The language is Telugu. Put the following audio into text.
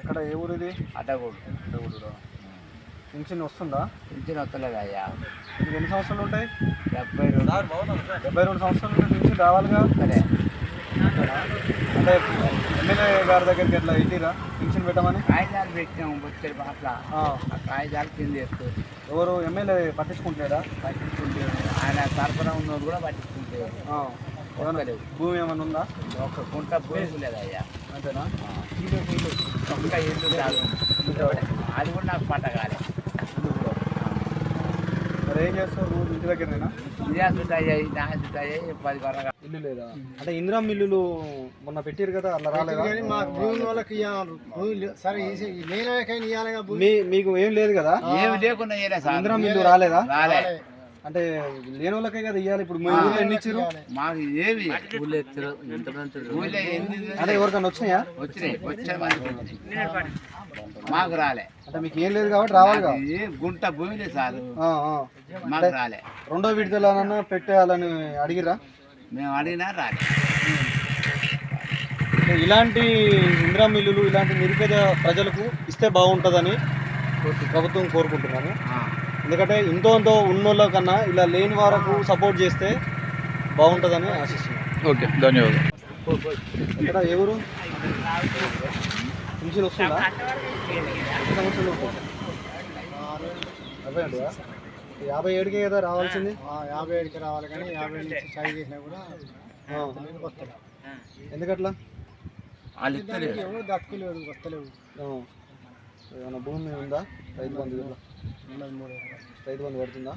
ఎక్కడ ఏ ఊరు ఇది? అడ్డగూడు. పింఛన్ వస్తుందా? పింఛన్ వస్తలేదు అయ్యా. మీకు ఎన్ని సంవత్సరాలు ఉంటాయి? 72 సంవత్సరాలు ఉంటే పింఛన్ రావాలిగా. సరే అంటే ఎమ్మెల్యే గారి దగ్గరికి ఎట్లా ఇటీరా పింఛన్ పెట్టమని? కాగితాలు పెట్టాము వచ్చే అట్లా ఆ కాగితాలు కింద వేస్తారు. ఎవరు ఎమ్మెల్యే పట్టించుకుంటాడా? పట్టించుకుంటారు. ఆయన సరఫరా ఉన్నోడు కూడా పట్టించుకుంటారు. భూమి ఏమైనా ఉందా? ఒక కుంట భూమి లేదు అయ్యా. అంతేనా? ఒక్క ఇల్లు చాలు. అది కూడా నాకు పంట కాలే. మరి ఏం చేస్తావు నువ్వు ఇంటి దగ్గరనేనా? పది వరకు ఇల్లు లేదా? అంటే ఇందిరా మిల్లులు మొన్న పెట్టారు కదా, అలా రాలేదా? మీకు ఏం లేదు కదా? ఏమి లేకుండా ఇందిరా మిల్లు రాలేదా? రాలే. అంటే లేని వాళ్ళకే కదా ఇవ్వాలి. ఇప్పుడు మీ ఊళ్ళో ఎన్ని ఇచ్చారు? మాకు ఏమి అంటే ఎవరికన్నా వచ్చినాయా? వచ్చినాయి మాకు రాలే. అంటే మీకు ఏం లేదు కాబట్టి రావాలిగా. గుంట భూమి లేదు సార్, మాకు రాలే. రెండో విడతలన్నా పెట్టేయాలని అడిగిరా? మేము అడిగినా రాలే. ఇలాంటి ఇందిరా మిల్లులు ఇలాంటి నిరుపేద ప్రజలకు ఇస్తే బాగుంటుందని ప్రభుత్వం కోరుకుంటున్నాను. ఎందుకంటే ఇంతో ఉన్నోళ్ళ కన్నా ఇలా లేని వారికి సపోర్ట్ చేస్తే బాగుంటుందని ఆశిస్తున్నాను. ఓకే, ధన్యవాదాలు. ఇక్కడ ఎవరు పింఛన్ వస్తుందా? సంవత్సరాలు 57కే కదా రావాల్సింది? 57కి రావాలి, కానీ 50 నుంచి ట్రై చేసినా కూడా ఎందుకట్లా? దక్కులేవు, వస్తలేవు. ఏమైనా భూమి ఉందా? రైతు బంధు రైతు బంధు పడుతుందా?